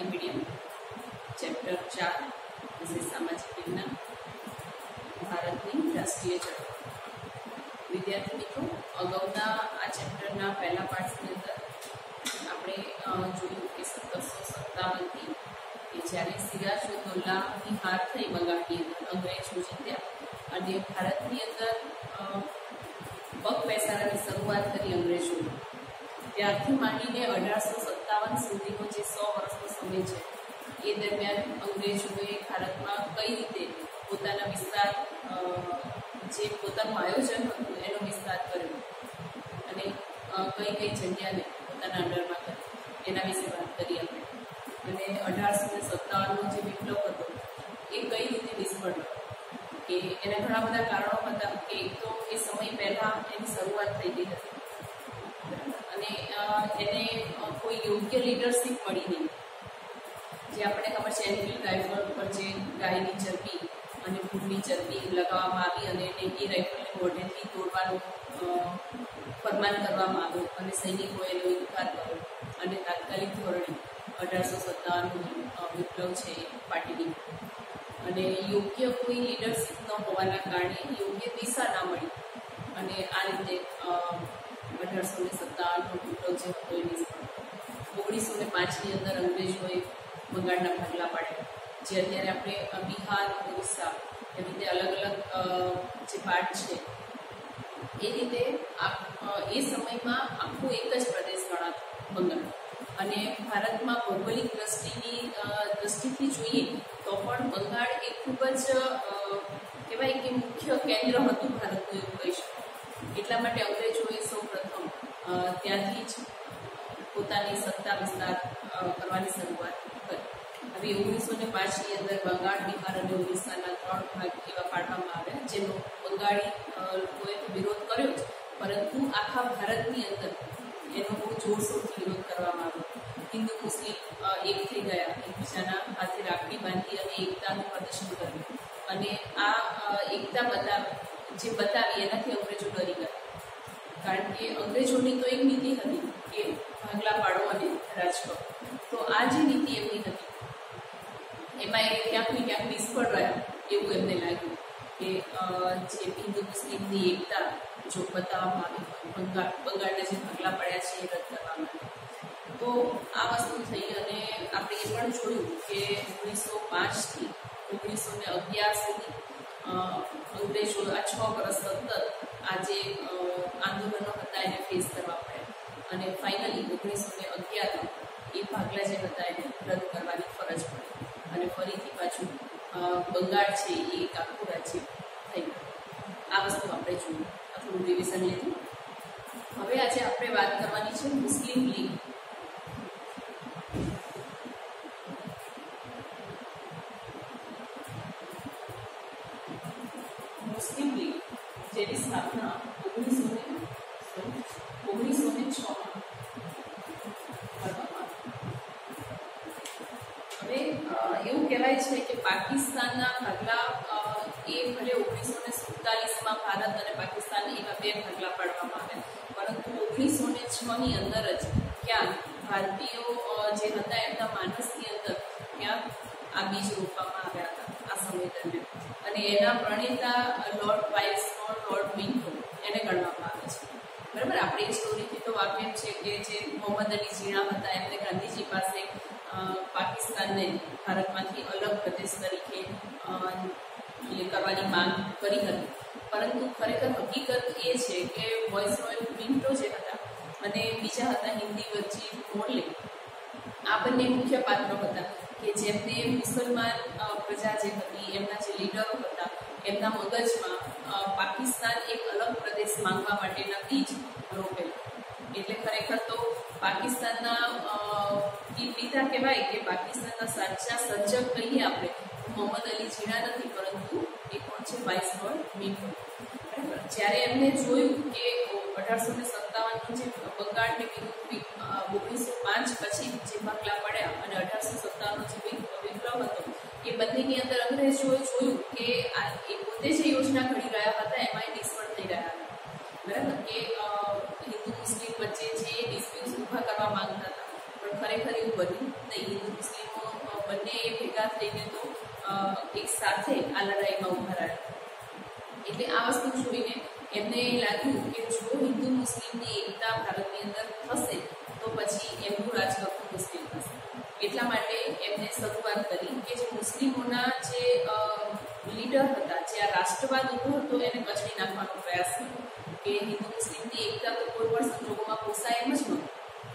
Gujarati medium chapter 4 વિષય સામાજિક વિજ્ઞાન ભારતની રાષ્ટ્રીય ચળવળ। વિદ્યાર્થી મિત્રો, અગાઉના આ ચેપ્ટરના પહેલા પાઠની અંદર આપણે જોયું કે 1757થી કે જ્યારે સિરાજઉદ્દૌલાની હાર થઈ બંગાળની અંદર, અંગ્રેજો જીત્યા અને ભારતની અંદર પગ પેસારાની શરૂઆત કરી અંગ્રેજો, ત્યારથી માંડીને 1857 સુધીનો જે 100 વર્ષનો સમય છે એ દરમિયાન અંગ્રેજોએ ભારતમાં કઈ રીતે પોતાના વિસ્તાર, જે પોતાનું આયોજન હતું એનો વિસ્તાર કર્યો અને કઈ કઈ જગ્યાને પોતાના અંડરમાં કરી એના વિશે વાત કરી આપણે। અને 1857નો જે વિપ્લવ હતો એ કઈ રીતે નિષ્ફળ રહ્યો, કે એના ઘણા બધા કારણો હતા કે એક તો એ સમય પહેલાં એની શરૂઆત થઈ ગઈ હતી અને એને કોઈ યોગ્ય લીડરશીપ મળી નહીં। જે આપણે ખબર છે, એનફિલ્ડ રાઇફલ ઉપર જે ગાયની ચરબી અને ભૂંડની ચરબી લગાવવામાં આવી અને એને એ રાઇફલને મોઢેથી તોડવાનું ફરમાન કરવામાં આવ્યું અને સૈનિકોએ એનો ઇનકાર કર્યો અને તાત્કાલિક ધોરણે 1857નો વિપ્લવ છે એ ફાટી નીકળ્યો અને યોગ્ય કોઈ લીડરશીપ ન હોવાના કારણે યોગ્ય દિશા ના મળી અને આ રીતે 1857નો વિપ્લવ જે હતો એ નિષ્ફળ। 1905ની અંદર અંગ્રેજોએ બંગાળના ભાગલા પાડ્યા, જે અત્યારે આપણે બિહાર, ઓરિસ્સા એવી રીતે અલગ અલગ જે પાર્ટ છે એ રીતે એ સમયમાં આખું એક જ પ્રદેશ ગણાતો બંગાળ। અને ભારતમાં ભૌગોલિક દ્રષ્ટિથી જોઈએ તો પણ બંગાળ એ ખૂબ જ કહેવાય કે મુખ્ય કેન્દ્ર હતું ભારતનું, એવું કહી શકાય। એટલા માટે અંગ્રેજોએ સૌ પ્રથમ ત્યાંથી જ પોતાની સત્તા વિસ્તાર કરવાની શરૂઆત કરી। હવે 1905ની અંદર બંગાળ, બિહાર અને ઓરિસ્સાના 3 ભાગ એવા પાડવામાં આવ્યા, જેનો બંગાળી લોકોએ તો વિરોધ કર્યો જ, પરંતુ આખા ભારતની અંદર એનો બહુ જોરશોરથી વિરોધ કરવામાં આવ્યો। હિન્દુ મુસ્લિમ એક થઈ ગયા, એકબીજાના હાથે રાખડી બાંધી અને એકતાનું પ્રદર્શન કર્યું અને આ એકતા બતાવી એનાથી અંગ્રેજો ડરી ગયા, કારણ કે અંગ્રેજોની તો એક નીતિ હતી કે ભાગલા પાડો અને રાજ કરો। તો આ જે નીતિ એમની હતી એમાં એ ક્યાંક ને ક્યાંક નિષ્ફળ રહ્યા એવું એમને લાગ્યું કે જે હિન્દુ મુસ્લિમની એકતા જો બતાવવામાં આવી, બંગાળના જે ભાગલા પડ્યા છે એ રદ કરવામાં આવે। તો આ વસ્તુ થઈ અને આપણે એ પણ જોયું કે 1905થી 1911 સુધી અંગ્રેજો આ 6 વર્ષ સતત આ જે આંદોલનો હતા એને ફેસ કરવા પડ્યા અને ફાઇનલી 1911 એ ભાગલા જે હતા એને રદ કરવાની ફરજ પડી અને ફરીથી પાછું બંગાળ છે એ એક આખું રાજ્ય થઈ ગયું। આ વસ્તુ આપણે જોયું, થોડું રિવિઝન લીધું। હવે આજે આપણે વાત કરવાની છે મુસ્લિમ લીગ। મુસ્લિમ લીગ જેની સ્થાપના 1906 હવે એવું કહેવાય છે કે પાકિસ્તાનના ભાગલા એ ભલે 1947માં ભારત અને પાકિસ્તાન એવા 2 ભાગલા પાડવામાં આવ્યા, પરંતુ 1906ની અંદર જ ક્યાં ભારતીયો જે હતા એમના માનસની અંદર ક્યાં આ બીજ રોપવામાં આવ્યા હતા આ સમય દરમિયાન અને એના પ્રણેતા લોર્ડ વાઇસરોય, લોર્ડ મિન્ટો એને ગણવામાં આવે છે, બરાબર। આપણે એ સ્ટોરીથી તો વાકેફ છે કે જે મોહમ્મદ અલી ઝીણા હતા એમને ગાંધીજી પાસે પાકિસ્તાનને ભારતમાંથી અલગ પ્રદેશ તરીકે કરવાની માંગ કરી હતી, પરંતુ ખરેખર હકીકત એ છે કે વાઇસરોય મિન્ટો જે હતા અને બીજા હતા હિન્દી વચ્ચે મોરલે, આ બંને મુખ્ય પાત્રો હતા કે જેમને મુસલમાન પ્રજા જે હતી, એમના જે લીડરો હતા, એમના મગજમાં પાકિસ્તાન એક અલગ પ્રદેશ માંગવા માટેના બીજ રોપેલા। એટલે ખરેખર તો પાકિસ્તાનના પિતા કહેવાય કે પાકિસ્તાનના સાચા સર્જક કહીએ આપણે મોહમ્મદ અલી ઝીણા નથી, પરંતુ એ કોણ છે? વાઇસરોય મિન્ટો, બરાબર। જ્યારે એમને જોયું કે 1857નો જે બંગાળને વિરુદ્ધ 1905 પછી જે ભાગલા પડ્યા અને 1857નો જે વિપ્લવ હતો એ બંનેની અંદર અંગ્રેજોએ જોયું કે એ પોતે જે યોજના ઘડી રહ્યા હતા એમાં એ નિષ્ફળ થઈ રહ્યા હતા, બરાબર। કે હિન્દુ મુસ્લિમ વચ્ચે જે ડિસ્પ્યુટ્સ ઊભા કરવા માંગતા હતા, પણ ખરેખર એવું બન્યું નહીં। હિન્દુ મુસ્લિમો બંને ભેગા થઈને તો એક સાથે આ લડાઈમાં ઉભા રહ્યા. એટલે આ વસ્તુ જોઈને એમને લાગ્યું કે જો હિન્દુ મુસ્લિમની એકતા ભારતની અંદર થશે તો પછી એમનું રાજ કરવું મુશ્કેલ થશે. એટલા માટે એમને શરૂઆત કરી કે જે મુસ્લિમોના જે લીડર હતા, જે આ રાષ્ટ્રવાદ ઊભો હતો એને કચડી નાખવાનો પ્રયાસ કર્યો કે હિન્દુ મુસ્લિમની એકતા તો કોઈ પણ સંજોગોમાં પોસાય એમ જ નહોતું.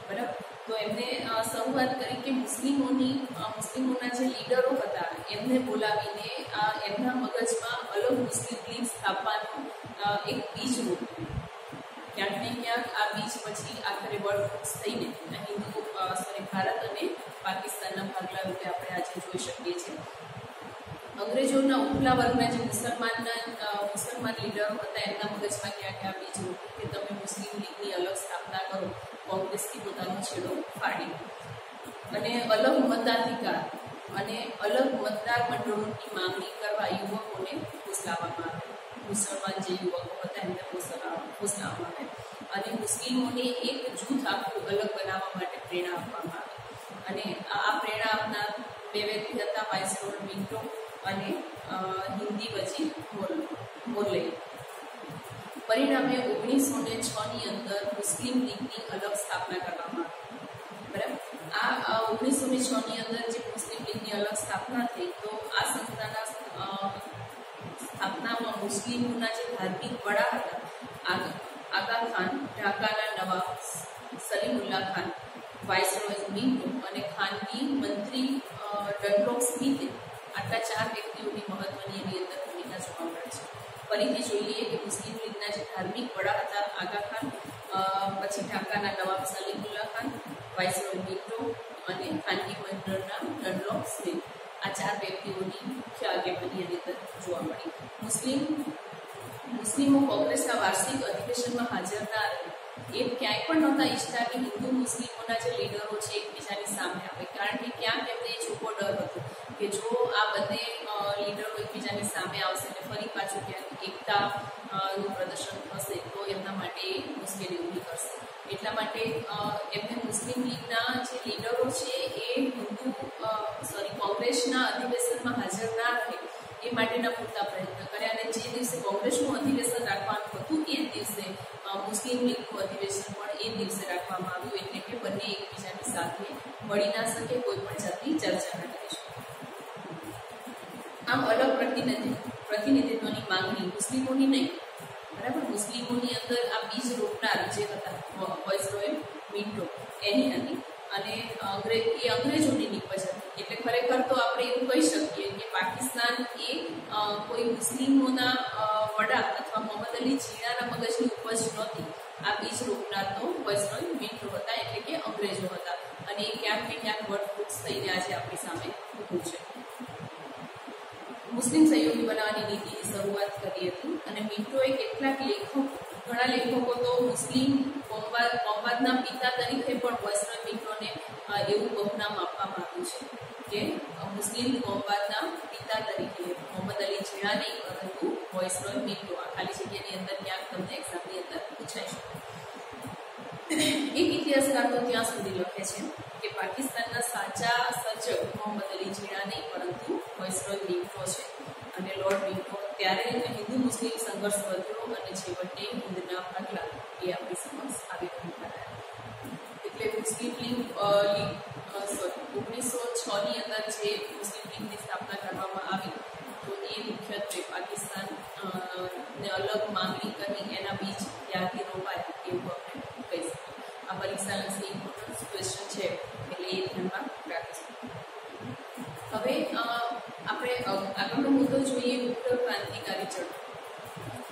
બરાબર, તો એમને શરૂઆત કરી કે મુસ્લિમોના જે લીડરો હતા એમને બોલાવીને એમના મગજમાં અલગ મુસ્લિમ લીગ સ્થાપવાનું એક બીજ રોપ્યું. ક્યાંક ને ક્યાંક આ બીજ પછી આખરે વડવૃક્ષ થઈને ભારત અને પાકિસ્તાનના ભાગલા રૂપે આપણે આજે જોઈ શકીએ છીએ. અંગ્રેજોના ઉપલા વર્ગના જે મુસલમાન લીડરો હતા એમના મગજમાં ક્યાંક આ બીજ રોપ્યું કે તમે મુસ્લિમ લીગની અલગ સ્થાપના કરો, કોંગ્રેસથી પોતાનો છેડો ફાડી અને અલગ મતાધિકાર અને અલગ મતદાર મંડળોની માંગણી કરવા યુવકોને ફૂસલાવવામાં આવે. મુસલમાન જે યુવકો હતા એમને ફૂસલાવવામાં આવે અને મુસ્લિમોને એક જૂથ આખું અલગ બનાવવા માટે પ્રેરણા આપવામાં આવે. અને આ પ્રેરણા આપનાર બે વ્યક્તિ હતા વાઇસરોય મિન્ટો અને હિન્દી વજી મોર્લે. પરિણામે 1906ની અંદર મુસ્લિમ લીગની અલગ સ્થાપના કરવામાં આવી. બરાબર, આ 1906ની અંદર જે મુસ્લિમ લીગની અલગ સ્થાપના થઈ તો આ સંસ્થાના સ્થાપનામાં મુસ્લિમોના જે ધાર્મિક વડા હતા આગા ખાન, ઢાકાના નવાબ સલીમુલ્લાહ ખાન, વાઇસરોય મિન્ટો અને ખાનગી મંત્રી ડનલોપ સ્મિથે આટલા 4 વ્યક્તિઓની મહત્વની એની અંદર ભૂમિકા જોવા મળે છે. ફરીથી જોઈ લઈએ કે મુસ્લિમ લીગના જે ધાર્મિક વડા હતા આગા ખાન, પછી ઢાકાના નવાબ સલીમુલ્લાહ ખાન, વાઇસરોય મિન્ટો અને ખાનગી મંત્રીના ડનલોપ સ્મિથ, આ 4 વ્યક્તિઓની મુખ્ય આગેવાની એની અંદર જોવા મળી. મુસ્લિમો કોંગ્રેસના વાર્ષિક અધિવેશનમાં હાજર ના રહે એ ક્યાંય પણ નહોતા ઈચ્છતા કે હિન્દુ મુસ્લિમોના જે લીડરો છે એકબીજાની સામે આવે, કારણ કે ક્યાંક એમને છૂપો ડર હતો કે જો આ બંને લીડરો એકબીજાની સામે આવશે અને ફરી પાછું ક્યાંક એકતાનું પ્રદર્શન થશે તો એમના માટે મુશ્કેલી ઊભી કરશે. એટલા માટે એમને મુસ્લિમ લીગના જે લીડરો છે એ કોંગ્રેસના અધિવેશનમાં હાજર ના રહે એ માટેના પૂરતા પ્રયત્ન કર્યા અને જે દિવસે કોંગ્રેસનું અધિવેશન રાખવાનું હતું એ દિવસે મુસ્લિમ લીગનું અધિવેશન પણ એ દિવસે રાખવામાં આવ્યું, એટલે કે બંને એકબીજાની સાથે મળી ના શકે, કોઈ પણ જાતની ચર્ચા ના કરી શકે. આમ અલગ પ્રતિનિધિત્વની માંગણી મુસ્લિમોની નહીં, બરાબર, મુસ્લિમોની અંદર આ બીજ રોપનાર જે હતા વાઇસરોય મિન્ટો એની હતી અને એ અંગ્રેજોની નીપજ હતી. એટલે ખરેખર તો આપણે એવું કહી શકીએ કે પાકિસ્તાન એ કોઈ મુસ્લિમોના વડા અથવા મોહમ્મદ અલી જીણાના મગજની ઉપજ નહોતી. આ બીજ રોપનાર તો વાઇસરોય મિન્ટો હતા, એટલે કે અંગ્રેજો હતા અને એ ક્યાંક ને ક્યાંક વટવૃક્ષ થઈને આજે આપણી સામે ઊભું છે. મુસ્લિમ સહયોગી બનાવવાની નીતિની શરૂઆત કરી હતી અને મિન્ટોએ ઘણા લેખકો તો મુસ્લિમ કોમવાદના પિતા તરીકે પણ વાઇસરોય મિન્ટોને એવું બહુનામ આપવામાં આવ્યું છે કે મુસ્લિમ કોમવાદના પિતા તરીકે મોહમ્મદ અલી જીણા નહીં પરંતુ વાઇસરોય મિન્ટો. આ ખાલી જગ્યાની અંદર ક્યાંક તમને એક્ઝામની અંદર પૂછાઈ શકે. એક ઇતિહાસકાર તો ત્યાં સુધી લખે છે કે પાકિસ્તાનના સાચા સર્જક મોહમ્મદ અલી જીણા નહીં પરંતુ વાઇસરોય મિન્ટો છે અને લોર્ડ મિન્ટો. ત્યારે હિન્દુ મુસ્લિમ સંઘર્ષ વધ્યો અને છેવટે હિન્દના ભાગલા એ આપણી સમક્ષ આવી રહ્યા. એટલે મુસ્લિમ લીગ 1906ની અંદર જે મુસ્લિમ લીગની સ્થાપના કરવામાં આવી તો એ મુખ્યત્વે પાકિસ્તાન ને અલગ માંગણી કરી એના બીજ ત્યાંથી રોપાય એવું આપણે કહી શકીએ. આ પરીક્ષાના ઇમ્પોર્ટન્ટ ક્વેશ્ચન છે એટલે એ ધ્યાનમાં રાખીશું. હવે આપણે આગળનો મુદ્દો જોઈએ ઉગ્ર ક્રાંતિકારી ચળવળ.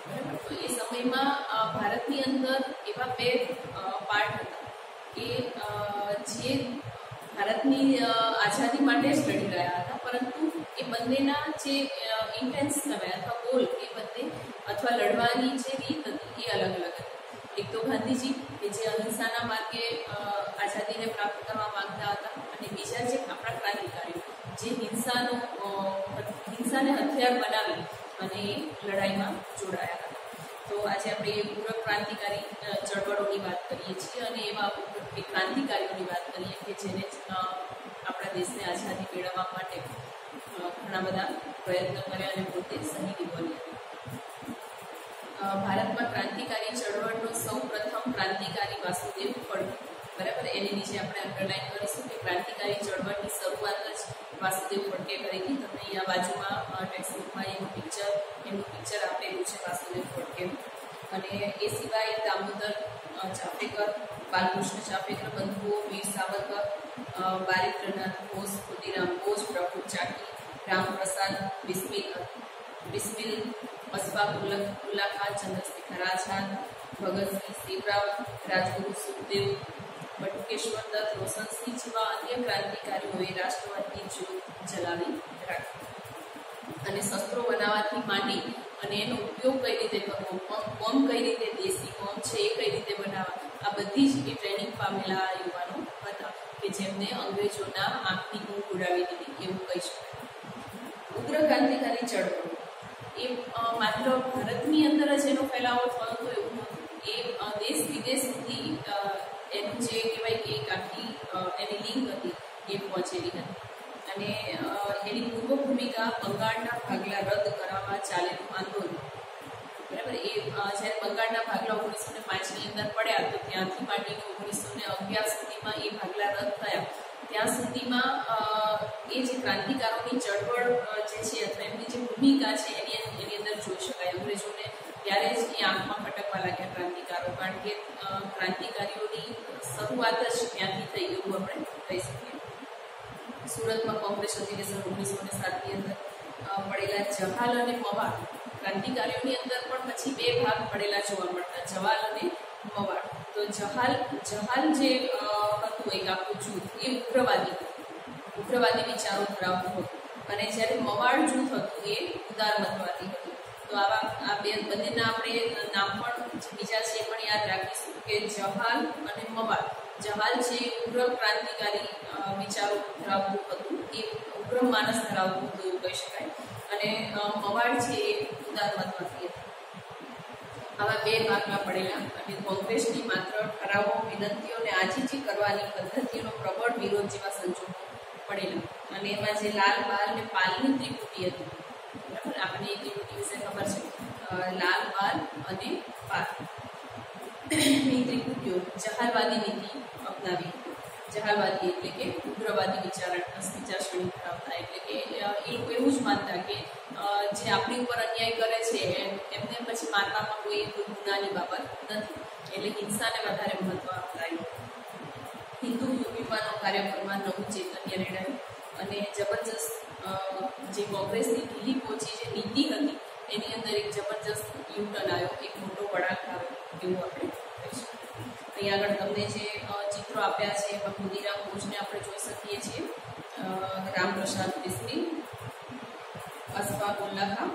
બરાબર, તો એ સમયમાં ભારતની અંદર એવા 2 પાર્ટ હતા કે જે ભારતની આઝાદી માટે જ લડી રહ્યા હતા, પરંતુ એ બંનેના જે ઇન્ટેન્શન અથવા ગોલ એ બંને અથવા લડવાની જે રીત હતી એ અલગ અલગ હતી. એક તો ગાંધીજી કે જે અહિંસાના માર્ગે આઝાદીને પ્રાપ્ત કરવા માંગતા હતા અને બીજા જે આપણા ક્રાંતિકારીઓ જે હિંસાને હથિયાર બનાવી અને લડાઈમાં જોડાયા હતા. તો આજે આપણે ઉગ્ર ક્રાંતિકારી ચળવળોની વાત કરીએ છીએ અને એવા ક્રાંતિકારીઓની વાત કરીએ કે જેને આપણા દેશને આઝાદી મેળવવા માટે ઘણા બધા પ્રયત્નો કર્યા અને પોતે શહીદી બન્યા. ભારતમાં ક્રાંતિકારી ચળવળનો સૌ પ્રથમ ક્રાંતિકારી વાસુદેવ ફળકે, બરાબર, એની નીચે આપણે અંડરલાઈન કરીશું કે ક્રાંતિકારી ચળવળની શરૂઆત જ વાસુદેવ ફળકે કરી હતી. તમને અહીંયા બાજુમાં ટેક્સ્ટબુકમાં એમનું પિક્ચર આપેલું છે વાસુદેવ ફળકેનું. અને એ સિવાય દામોદર ચાફેકર, બાલકૃષ્ણ ચાફેકર બંધુઓ, વીર સાવરકર, બારિન્દ્રનાથ ઘોષ, ખુદીરામ બોઝ, પ્રફુલ્લ ચાકી, રામપ્રસાદ બિસ્મિલ, અશફાક ઉલ્લા ખાન, ચંદ્રશેખર આઝાદ, ભગતસિંહ, શિવરામ, રાજગુરુ સુખદેવ, બટુકેશ્વર દત્ત, રોશનસિંહ જેવા અન્ય ક્રાંતિકારીઓએ રાષ્ટ્રવાદની જ્યોત જલાવી રાખી. અને શસ્ત્રો બનાવવાથી માંડી અને એનો ઉપયોગ કઈ રીતે કરવો, બોમ્બ કઈ રીતે, દેશી બોમ્બ છે એ કઈ રીતે બનાવવા, આ બધી જ એ ટ્રેનિંગ પામેલા યુવાનો હતા કે જેમને અંગ્રેજોના આંખની ઊંઘ ઉડાવી દીધી એવું કહી શકાય. ઉગ્ર ક્રાંતિકારી ચળવળ એ માત્ર ભારતની અંદર જ એનો ફેલાવો થયો હતો એવું નહોતું. એ દેશ વિદેશ સુધી એનું જે કહેવાય કે એક આખી એની લિંક હતી એ પહોંચેલી હતી. અને એની પૂર્વ ભૂમિકા બંગાળના ભાગલા રદ કરાવવા ચાલેલું આંદોલન, બરાબર. એ જ્યારે બંગાળના ભાગલા 1905ની અંદર પડ્યા તો ત્યાંથી માંડીને 1911 સુધીમાં એ ભાગલા રદ થયા. ત્યાં સુધીમાં એ જે ક્રાંતિકારોની ચળવળ જે છે અથવા એમની જે ભૂમિકા છે એની અંદર જોઈ શકાય. અંગ્રેજોને ત્યારે જ એ આંખમાં ફટકવા લાગ્યા ક્રાંતિકારો, કારણ કે ક્રાંતિકારીઓની શરૂઆત જ ત્યાંથી થઈ એવું આપણે કહી શકીએ. સુરતમાં કોંગ્રેસ અધિવેશન 1907ની અંદર પડેલા જહાલ અને મવાડ ક્રાંતિકારીઓની અંદર પણ પછી બે ભાગ પડેલા જોવા મળતા, જવાલ અને મવાડ. તો જહાલ જે હતું એક આખું જૂથ એ ઉગ્રવાદી વિચારો ધરાવતું હતું, અને જ્યારે મવાડ જૂથ હતું એ ઉદારમતવાદી હતું. તો આ બંનેના આપણે નામ પણ બીજા છે પણ યાદ રાખીશું કે જહાલ અને મવાડ. જહાલ છે ઉગ્ર ક્રાંતિકારી વિચારો ધરાવતું હતું, એ ઉગ્ર માનસ ધરાવતું હતું એવું કહી શકાય, અને મવાડ છે એ ઉદારમતવાદી હતું. આવા બે ભાગમાં પડેલા અને કોંગ્રેસની માત્ર ઠરાવો, વિનંતીઓને આજીજી કરવાની પદ્ધતિનો પ્રબળ વિરોધ જેવા સંજોગો પડેલા. અને એમાં જે લાલ, બાલ અને પાલની ત્રિપુટી હતી, બરાબર, આપણને એ ત્રિપુટી વિશે ખબર છે, લાલ, બાલ અને પાલ. એ ત્રિપુટીઓ જહાલવાદી નીતિ અપનાવી. જહાલવાદી એટલે કે ઉગ્રવાદી વિચારસરણી ધરાવતા, એટલે કે એ લોકો એવું જ માનતા કે જે આપણી ઉપર અન્યાય કરે છે એમને પછી મારવામાં કોઈ ગુનાની બાબત નથી, એટલે હિંસાને વધારે મહત્વ આપતા. હિન્દુ યુવાનો કાર્યક્રમમાં નવું ચૈતન્ય રેડાયું અને જબરજસ્ત જે કોંગ્રેસની ઢીલી પોચી જે નીતિ હતી એની અંદર એક જબરજસ્ત યુટર્ન આવ્યો, એક મોટો વળાંક આવ્યો એવું આપણે કહીશું. અહીં આગળ તમને જે ચિત્રો આપ્યા છે એમાં ખુદીરામ બોઝને આપણે જોઈ શકીએ છીએ, રામપ્રસાદ બિસ્મિલ, અશફાક ઉલ્લા ખાન,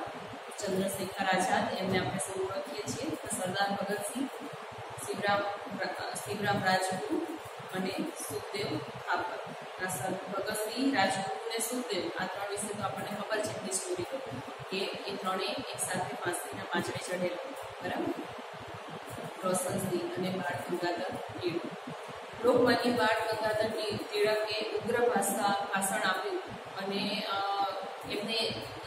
ચંદ્રશેખર આઝાદ એમને આપણે સૌ ઓળખીએ છીએ, સરદાર ભગતસિંહ, શિવરામ રાજગુરુ અને સુખદેવ થાપર. ભગતસિંહ, રાજગુરુ અને સુખદેવ આ ત્રણ વિશે તો આપણને ખબર છે એમની સ્ટોરી તો કે એ ત્રણેય એક સાથે ફાંસીના પાંચડે ચઢેલા, બરાબર. રોશનસિંહ અને બાળ ગંગાધર ટિળક. લોકમાન્ય બાળ ગંગાધર ટિળકે ઉગ્ર ભાષણ આપ્યું અને એમને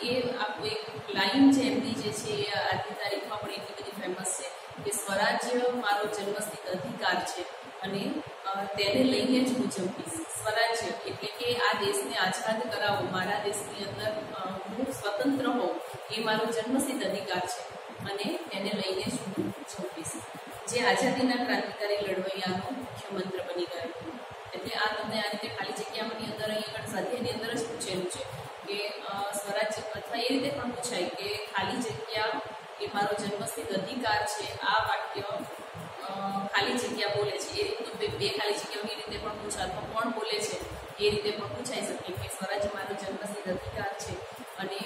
એ આખું એક લાઈન છે એમની જે છે એ આજની તારીખમાં પણ એટલી બધી ફેમસ છે કે સ્વરાજ્ય મારો જન્મસિદ્ધ અધિકાર છે અને તેને લઈને જ હું જંપીશ. સ્વરાજ્ય એટલે કે આ દેશને આઝાદ કરાવો, મારા દેશની અંદર હું સ્વતંત્ર હોઉં એ મારો જન્મસિદ્ધ અધિકાર છે અને એને લઈને જ હું જંપીશ. જે આઝાદીના ક્રાંતિકારી લડવૈયાનો મુખ્ય મંત્ર બની ગયો. એટલે આ તમને આ રીતે ખાલી જગ્યામાંની અંદર અહીં આગળ સ્વાધ્યાયની અંદર જ પૂછેલું છે કે સ્વરાજ્ય, અથવા એ રીતે પણ પૂછાય કે ખાલી જગ્યા એ મારો જન્મસિદ્ધ અધિકાર છે. આ વાક્ય ખાલી જગ્યા બોલે છે એ રીતનું બે ખાલી જગ્યાઓની રીતે પણ પૂછાય, અથવા કોણ બોલે છે એ રીતે પણ પૂછાઈ શકે કે સ્વરાજ્ય મારો જન્મસિદ્ધ અધિકાર છે અને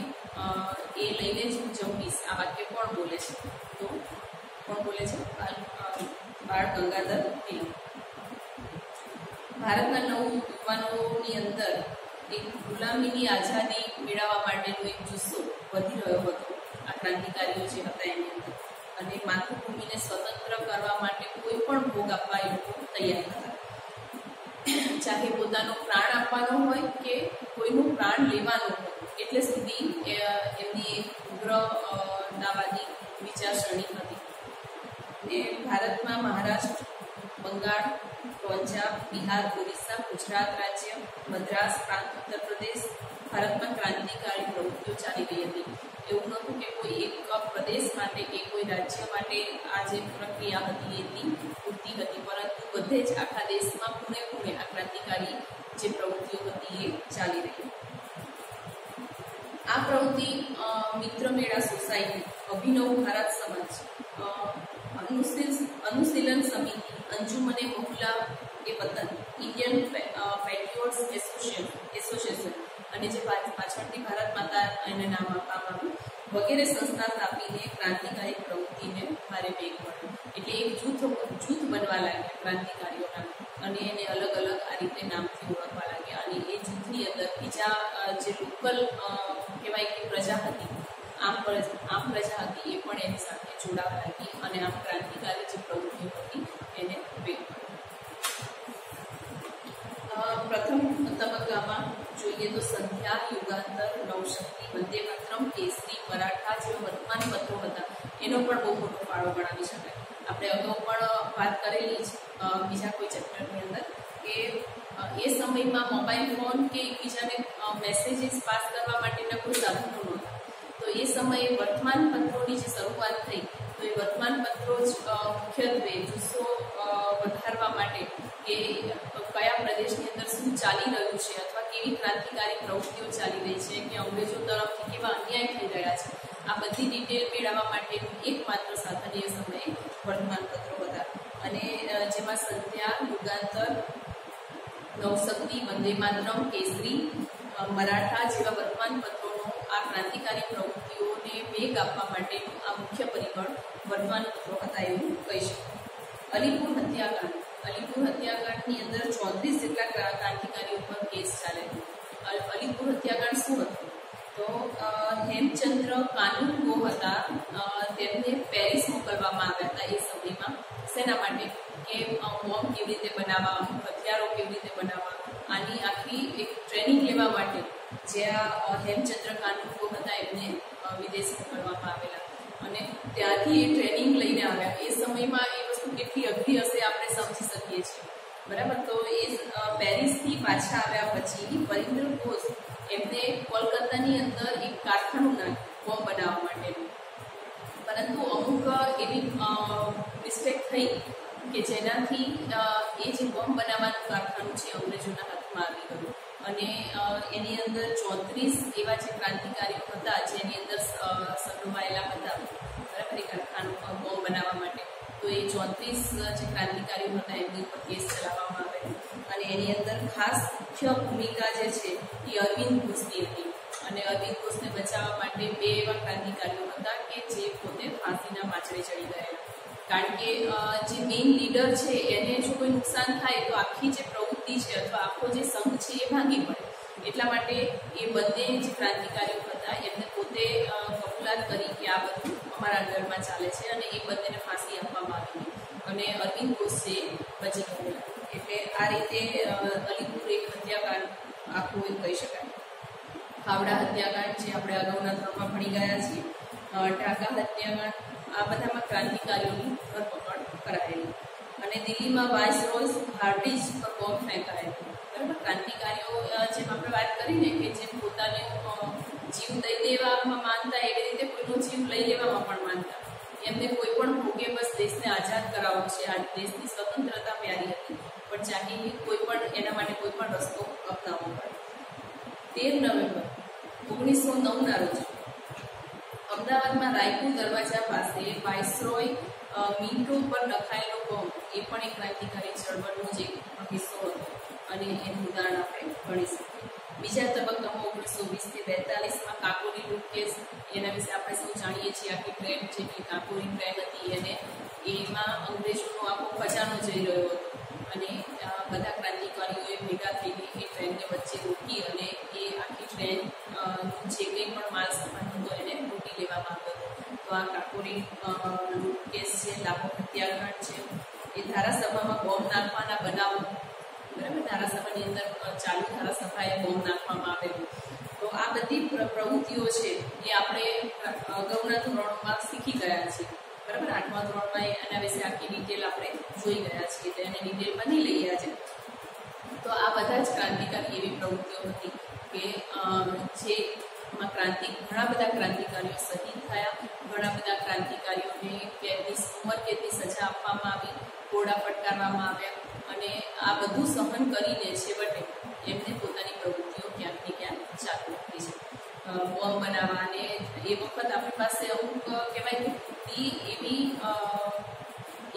એ લઈને જ હું જંપીશ. આ વાક્ય કોણ બોલે છે? તો કોણ બોલે છે? બાળ ગંગાધર ટિળક. ભારતના નવ યુવાનોની અંદર એક ગુલામીની આઝાદી મેળવવા માટેનો એક જુસ્સો વધી રહ્યો હતો આ ક્રાંતિકારીઓ જે હતા એની અંદર, અને માતૃભૂમિને સ્વતંત્ર કરવા માટે કોઈ પણ ભોગ આપવા એ લોકો તૈયાર હતા. ચાહે પોતાનો પ્રાણ આપવાનો હોય કે કોઈનું પ્રાણ લેવાનું હોય, એટલે સુધી એમની એક ઉગ્રતાવાદી વિચારસરણી હતી. ને ભારતમાં મહારાષ્ટ્ર, બંગાળ, પંજાબ, બિહાર, ઓરિસ્સા, ગુજરાત રાજ્ય, મદ્રાસ પ્રાંત, ઉત્તર પ્રદેશ ભારતમાં ક્રાંતિકારી પ્રવૃત્તિઓ ચાલી રહી હતી. એવું નહોતું કે કોઈ એક પ્રદેશ માટે કે કોઈ રાજ્ય માટે આ જે પ્રક્રિયા હતી એટલી પૂરતી હતી, પરંતુ બધે જ આખા દેશમાં પૂણે આ ક્રાંતિકારી જે પ્રવૃત્તિઓ હતી એ ચાલી રહી. આ પ્રવૃત્તિ મિત્ર મેળા સોસાયટી, અભિનવ ભારત સમાજ, અનુશીલન સમિતિ, અંજુમને મોહલ્લા એ વતન, ઇન્ડિયન પેટ્રિયોટ્સ એસોસિએશન અને જે પાછળથી ભારત માતા એને નામ આપવામાં આવ્યું વગેરે સંસ્થા સ્થાપીને ક્રાંતિકારી પ્રવૃત્તિને ભારે વેગ મળ્યો. એટલે એક જૂથ બનવા લાગ્યા ક્રાંતિકારીઓના અને એને અલગ અલગ આ રીતે નામથી ઓળખવા લાગ્યા. અને એ જૂથની અંદર બીજા જે લોકલ કહેવાય કે પ્રજા હતી, આમ પ્રજા હતી, એ પણ એની સાથે જોડાવા લાગી અને આમ ક્રાંતિકારી જે પ્રવૃત્તિઓ હતી એને વેગ મળ્યો. પ્રથમ તબક્કામાં જોઈએ તો સંધ્યા, યુગાંતર, નવશક્તિ, વંદે માતરમ, કેસરી, મરાઠા જેવા વર્તમાનપત્રો હતા, એનો પણ બહુ મોટો ફાળો ગણાવી શકાય. આપણે અગાઉ પણ વાત કરેલી છે બીજા કોઈ ચેપ્ટરની અંદર કે એ સમયમાં મોબાઈલ ફોન કે એકબીજાને મેસેજીસ પાસ કરવા માટેના કોઈ સાધનો નહોતા. તો એ સમયે વર્તમાનપત્રોની જે શરૂઆત થઈ, તો એ વર્તમાનપત્રો જ મુખ્યત્વે જુસ્સો વધારવા માટે કે કયા પ્રદેશની અંદર શું ચાલી રહ્યું છે અથવા કેવી ક્રાંતિકારી પ્રવૃત્તિઓ ચાલી રહી છે કે અંગ્રેજો તરફથી કેવા અન્યાય થઈ રહ્યા છે, આ બધી ડિટેલ મેળવવા માટેનું એકમાત્ર સાધન એ સમયે વર્તમાનપત્રો હતા. અને જેમાં સંધ્યા, યુગાંતર, નવશક્તિ, વંદે માતરમ, કેસરી, મરાઠા જેવા વર્તમાનપત્રોનો આ ક્રાંતિકારી પ્રવૃત્તિઓને વેગ આપવા માટેનું આ મુખ્ય પરિબળ વર્તમાનપત્રો હતા એવું કહી શકાય. અલીપુર હત્યાકાંડ, અલીપુર હત્યાકાંડની અંદર 34 જેટલા ક્રાંતિકારીઓ પર કેસ ચાલે. અલીપુર હત્યાકાંડ શું હતું? તો હેમચંદ્ર કાનૂનગો હતા, તેમને પેરિસ મોકલવામાં આવ્યા હતા એ સમયમાં. શેના માટે? કે બોમ્બ કેવી રીતે બનાવવા, હથિયારો કેવી રીતે બનાવવા, આની આખી એક ટ્રેનિંગ લેવા માટે જે આ હેમચંદ્ર કાનૂનગો હતા એમને વિદેશ મોકલવામાં આવેલા અને ત્યાંથી એ ટ્રેનિંગ લઈને આવ્યા. એ સમયમાં એ વસ્તુ કેટલી અઘરી હશે આપણે સમજી શકીએ છીએ, બરાબર. તો એ પેરિસથી પાછા આવ્યા પછી વરિન્દ્ર ઘોષ એમને કોલકાતાની અંદર એક કારખાનું નાખ્યું બોમ્બ બનાવવા માટેનું, પરંતુ અમુક એવી મિસ્ટેક થઈ કે જેનાથી એ જે બોમ્બ બનાવવાનું કારખાનું છે અંગ્રેજોના હાથમાં આવી ગયું અને એની અંદર 34 એવા જે ક્રાંતિકારીઓ હતા જેની અંદર સંડોવાયેલા હતા, બરાબર, એ કારખાનું બોમ્બ બનાવવા માટે. તો એ 34 જે ક્રાંતિકારીઓ હતા એમની ઉપર કેસ ચલાવવામાં આવેલો અને એની અંદર ખાસ મુખ્ય ભૂમિકા જે છે એ અરવિંદ ઘોષની હતી. અને અરવિંદ ઘોષને બચાવવા માટે 2 એવા ક્રાંતિકારીઓ હતા કે જે પોતે ફાંસીના પાંચડે ચડી ગયેલા. કારણ કે જે મેઇન લીડર છે એને જો કોઈ નુકસાન થાય તો આખી જે પ્રવૃત્તિ છે અથવા આખો જે સંઘ છે એ ભાંગી પડે. એટલા માટે એ બંને જે ક્રાંતિકારીઓ હતા એમને પોતે કબૂલાત કરી કે આ બધું અમારા અંડરમાં ચાલે છે અને એ બંનેને ફાંસી આપવામાં આવી અને અરવિંદ ઘોષ છે બચી ગયેલા. એટલે આ રીતે અલીપુર એક હત્યાકાંડ આખું એક કહી શકાય. હાવડા હત્યાકાંડ જે આપણે અગાઉના ધોરણમાં ભણી ગયા છીએ, ઢાકા હત્યાકાંડ, આ બધામાં ક્રાંતિકારીઓની ધરપકડ કરાયેલી અને દિલ્હીમાં વાઇસરોય હાર્ડિજ પર બોમ્બ ફેંકાયેલો, બરાબર. ક્રાંતિકારીઓ જેમ આપણે વાત કરીને કે જેમ પોતાને જીવ દઈ દેવામાં માનતા એવી રીતે કોઈનો જીવ લઈ લેવામાં પણ માનતા. એમને કોઈ પણ ભોગે બસ દેશને આઝાદ કરાવવો છે, આ દેશની સ્વતંત્રતા પ્યારી હતી, પણ ચાહે કોઈ પણ એના માટે કોઈ પણ રસ્તો અપનાવવો પડે. 13 નવેમ્બર 1909ના રોજ અમદાવાદમાં રાયપુર દરવાજા પાસે વાઇસરોય મિન્ટો પર નખાયેલો બોમ્બ એ પણ એક ક્રાંતિકારી ચળવળનો જ એક હિસ્સો હતો અને એનું ઉદાહરણ આપણે ગણી શકીએ. બીજા તબક્કામાં 1920 થી 42માં કાકોરી લૂંટ કેસ, એના વિશે આપણે સૌ જાણીએ છીએ. આખી ટ્રેન જેટલી કાકોરી ટ્રેન હતી અને એમાં અંગ્રેજોનો આખો ખજાનો જઈ રહ્યો હતો અને બધા ક્રાંતિકારીઓએ ભેગા થઈને એ ટ્રેનને વચ્ચે રોકી અને એ આખી ટ્રેન જે કંઈ પણ માલ સામાન હતો એને લૂંટી લેવામાં આવ્યો હતો. તો આ કાકોરી લૂંટ કેસ છે, લાહોર હત્યાકાંડ છે, એ ધારાસભામાં બોમ્બ નાખવાના બનાવો બરાબર, ધારાસભાની અંદર ચાલુ ધારાસભાએ બોમ્બ નાખવામાં આવેલું. તો આ બધી પ્રવૃત્તિઓ છે એ આપણે અગાઉના ધોરણોમાં શીખી ગયા છીએ. બરાબર, 8મા ધોરણમાં એના વિશે આખી ડિટેલ આપણે જોઈ ગયા છીએ, તો એને ડિટેલમાં નહીં લઈએ આજે. તો આ બધા જ ક્રાંતિકારી એવી પ્રવૃત્તિઓ હતી કે જેમાં ઘણા બધા ક્રાંતિકારીઓ શહીદ થયા, ઘણા બધા ક્રાંતિકારીઓને ઉંમર કેદની સજા આપવામાં આવી, ઘોડા ફટકારવામાં આવ્યા, અને આ બધું સહન કરીને છેવટે એમને પોતાની પ્રવૃત્તિઓ ક્યાંક ને ક્યાંક ચાલુ રાખી છે. બોમ્બ બનાવવા, અને એ વખત આપણી પાસે અમુક કહેવાય કે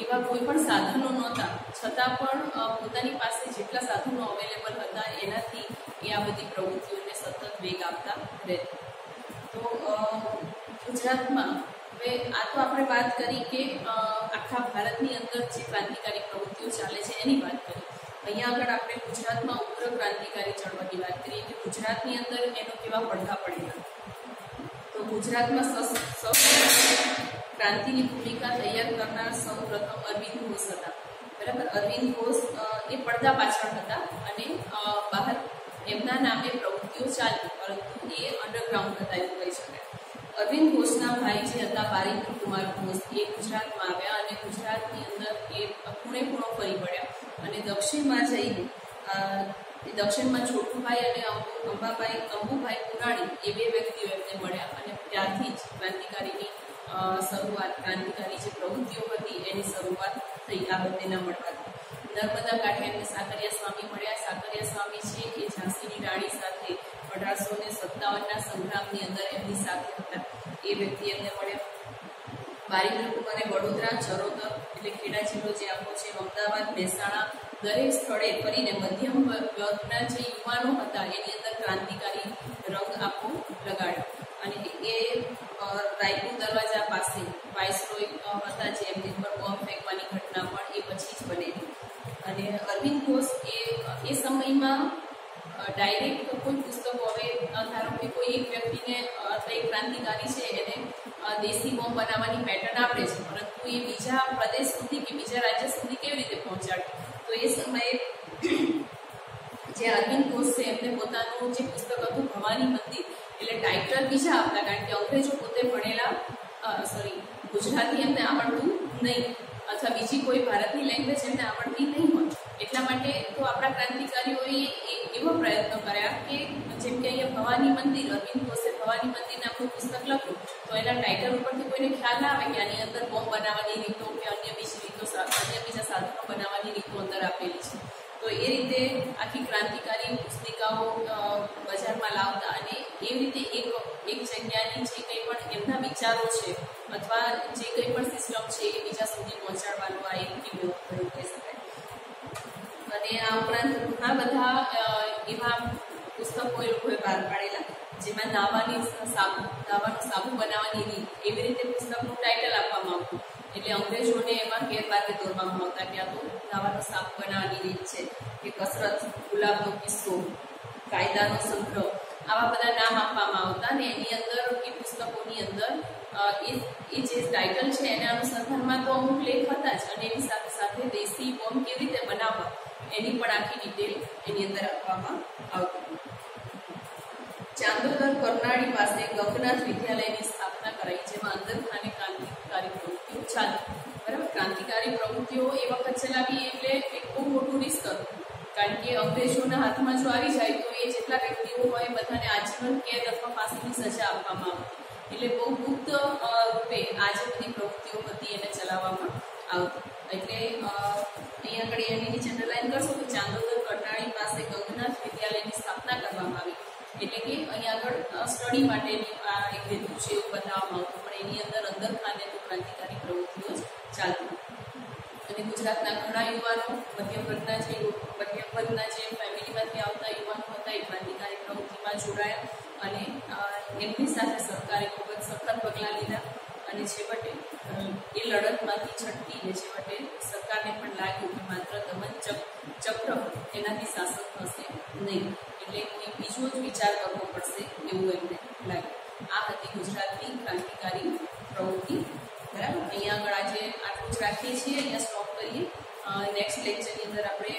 એવા કોઈ પણ સાધનો નહોતા, છતાં પણ પોતાની પાસે જેટલા સાધનો અવેલેબલ હતા એનાથી એ આ બધી પ્રવૃત્તિઓને સતત વેગ આપતા રહેતા. તો ગુજરાતમાં હવે આ તો આપણે વાત કરી કે આખા ભારતની અંદર જે ક્રાંતિકારી પ્રવૃત્તિઓ ચાલે છે એની વાત કરી. અહીંયા આગળ આપણે ગુજરાતમાં ઉગ્ર ક્રાંતિકારી ચળવળની વાત કરીએ કે ગુજરાતની અંદર એનો કેવા પડઘા પડેલા. તો ગુજરાતમાં ક્રાંતિની ભૂમિકા તૈયાર કરનાર સૌ પ્રથમ અરવિંદ ઘોષ હતા. બરાબર, અરવિંદ ઘોષ એ પડદા પાછળ હતા અને બહાર એમના નામે પ્રવૃત્તિઓ ચાલી, પરંતુ એ અંડરગ્રાઉન્ડ હતા એવું કહી શકાય. અરવિંદ ઘોષના ભાઈ જે હતા બારીન્દ્ર કુમાર ઘોષ, એ ગુજરાતમાં આવ્યા અને ગુજરાતની અંદર એ ખૂણે ખૂણો ફરી પડ્યા અને દક્ષિણમાં જઈને દક્ષિણમાં છોટુભાઈ અને અંબુભાઈ પુરાણી એ બે વ્યક્તિઓ એમને મળ્યા અને ત્યારથી જ ક્રાંતિકારીની શરૂઆત, ક્રાંતિકારી જે પ્રવૃત્તિઓ હતી એની શરૂઆત થઈ આ બંનેના મળવાથી. નર્મદા કાંઠે એમને સાકરિયા સ્વામી મળ્યા. સાકરિયા સ્વામી છે એ ઝાંસીની રાણી સાથે 1857ના સંગ્રામની અંદર એમની સાથે હતા, એ વ્યક્તિ એમને મળ્યા. બારીન્દ્ર કુમારે વડોદરા, ચરોતર એટલે ખેડા જિલ્લો જે આપણો છે, અમદાવાદ, મહેસાણા દરેક સ્થળે ફરીને મધ્યમ વર્ગના જે યુવાનો હતા એની અંદર ક્રાંતિકારી રંગ આખો લગાડ્યો. અને એ રાયપુર દરવાજા પાસે વાઇસરોય હતા જે એમની ઉપર બોમ્બ ફેંકવાની ઘટના પણ એ પછી જ બનેલી. અને અરવિંદ ઘોષ એ સમયમાં ડાયરેક્ટ કોઈ પુસ્તકો, હવે ધારો કે કોઈ એક વ્યક્તિને એક ક્રાંતિકારી છે એને દેશી બોમ્બ બનાવવાની પેટર્ન આપે છે, પરંતુ એ બીજા પ્રદેશ સુધી કે બીજા રાજ્ય સુધી કેવી રીતે પહોંચાડે? તો એ સમયે જે અરવિંદ ઘોષ છે એમને પોતાનું જે પુસ્તક હતું ભવાની મંદિર, એટલે ટાઇટલ બીજા આપતા, કારણ કે અંગ્રેજો પોતે ભણેલા ગુજરાતી એમને આવડતું નહીં, અથવા બીજી કોઈ ભારતની લેંગ્વેજ એમને આવડતી નહીં હોય. એટલા માટે તો આપણા ક્રાંતિકારીઓએ એવો પ્રયત્ન કર્યા કે જેમ કે અહીંયા ભવાની મંદિર, અરવિંદ ઘોષે ભવાની મંદિર નામનું પુસ્તક લખ્યું, તો એના ટાઇટલ ઉપરથી કોઈને ખ્યાલ ના આવે કે આની અંદર બોમ્બ બનાવવાની રીતો કે અન્ય બીજા સાધનો બનાવવાની રીતો અંદર આપેલી છે. તો એ રીતે આખી ક્રાંતિકારી પુસ્તિકાઓ બજારમાં લાવતા અને એ રીતે એક જગ્યાની જે કંઈ પણ એમના વિચારો છે અથવા જે કંઈ પણ સિસ્ટમ છે એ બીજા સુધી પહોંચાડવાનું આ એક કહી શકાય. અને આ ઉપરાંત ઘણા બધા એવા પુસ્તકો એ લોકોએ બહાર પાડેલા, જેમાં નાવાનું સાબુ બનાવવાની રીત, એવી રીતે પુસ્તકનું ટાઇટલ આપવામાં આવતું. એટલે અંગ્રેજોને એમાં ગેરમાર્ગે દોરવામાં આવતા કે આ તો નાવાનો સાબુ બનાવવાની રીત છે, કે કસરત, ગુલાબનો કિસ્સો, કાયદાનો સંગ્રહ, આવા બધા નામ આપવામાં આવતા. અને એની અંદર એ પુસ્તકોની અંદર એ જે ટાઇટલ છે એના અનુસંધાનમાં તો અમુક લેખ હતા જ, અને એની સાથે સાથે દેશી બોમ્બ કેવી રીતે બનાવવા એની પણ આખી ડિટેલ એની અંદર આપવામાં આવતી. ચાંદોદર કરનાળી પાસે ગંગનાથ વિદ્યાલયની સ્થાપના કરાઈ, જેમાં અંદરખાને ક્રાંતિકારી પ્રવૃત્તિઓ ચાલી. બરાબર, ક્રાંતિકારી પ્રવૃત્તિઓ એ વખત ચલાવી એટલે એક બહુ મોટું રિસ્ક હતું, કારણ કે અંગ્રેજોના હાથમાં જો આવી જાય તો એ જેટલા વ્યક્તિઓ હોય બધાને આજીવન કેદ અથવા ફાંસીની સજા આપવામાં આવતી. એટલે બહુ ગુપ્ત રૂપે આ જે બધી પ્રવૃત્તિઓ હતી એને ચલાવવામાં આવતી. એટલે અહીં આગળ એની નીચે અંડરલાઈન કરશો તો ચાંદોદર કરનાળી પાસે ગંગનાથ વિદ્યાલયની સ્થાપના કરવામાં આવી. એટલે કે અહીં આગળ સ્ટડી માટેની આ એક હેતુ છે એવું બતાવવામાં આવતું, પણ એની અંદરખાને તો ક્રાંતિકારી પ્રવૃત્તિઓ જ ચાલતી. અને ગુજરાતના ઘણા યુવાનો મધ્યમ વર્ગના જે ફેમિલીમાંથી આવતા યુવાનો હતા એ ક્રાંતિકારી પ્રવૃત્તિમાં જોડાયા, અને એમની સાથે સરકારે ખૂબ જ સખત પગલાં લીધા. અને છેવટે એ લડતમાંથી છટકીને છેવટે સરકારને પણ લાગ્યું કે માત્ર દમન ચક્ર એનાથી શાસન થશે નહીં, એટલે કોઈ બીજો જ વિચાર કરવો પડશે એવું એમને લાગ્યું. આ હતી ગુજરાતની ક્રાંતિકારી પ્રવૃત્તિ. બરાબર, અહીંયા આગળ આજે આટલું જ રાખીએ છીએ, અહીંયા સ્ટોપ કરીએ. નેક્સ્ટ લેક્ચરની અંદર આપણે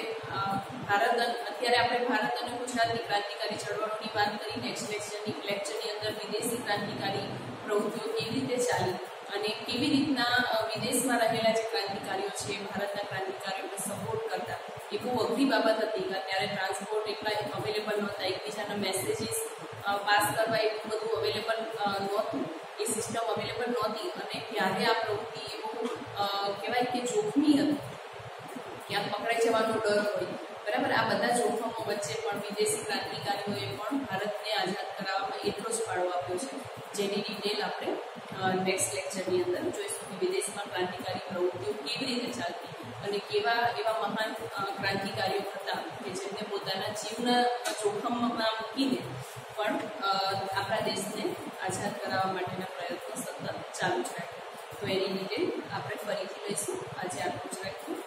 અત્યારે આપણે ભારત અને ગુજરાતની ક્રાંતિકારી ચળવળોની વાત કરી. નેક્સ્ટ લેક્ચરની અંદર વિદેશી ક્રાંતિકારી પ્રવૃત્તિઓ કેવી રીતે ચાલી અને કેવી રીતના વિદેશમાં રહેલા જે ક્રાંતિકારીઓ છે ભારતના ક્રાંતિકારીઓને સપોર્ટ કરતા. એ બહુ અઘરી બાબત હતી કે ત્યારે ટ્રાન્સપોર્ટ એટલા અવેલેબલ નહોતા, એકબીજાના મેસેજીસ પાસ કરવા એટલું બધું અવેલેબલ નહોતું, એ સિસ્ટમ અવેલેબલ નહોતી અને ત્યારે આ પ્રવૃત્તિ એ બહુ કહેવાય કે જોખમી હતી. ક્યાંક પકડાઈ જવાનો ડર હોય, બરાબર. આ બધા જોખમો વચ્ચે પણ વિદેશી ક્રાંતિકારીઓએ પણ ભારતને આઝાદ કરાવવામાં એટલો જ ફાળો આપ્યો છે, જેની ડિટેલ આપણે નેક્સ્ટ લેક્ચરની અંદર જોઈશું કે વિદેશમાં ક્રાંતિકારી પ્રવૃત્તિઓ કેવી રીતે ચાલતી અને કેવા એવા મહાન ક્રાંતિકારીઓ હતા કે જેમને પોતાના જીવના જોખમમાં મૂકીને પણ આપણા દેશને આઝાદ કરાવવા માટેના પ્રયત્નો સતત ચાલુ જ રાખ્યા. તો એની ડિટેલ આપણે ફરીથી લઈશું. આજે આટલું જ રાખ્યું.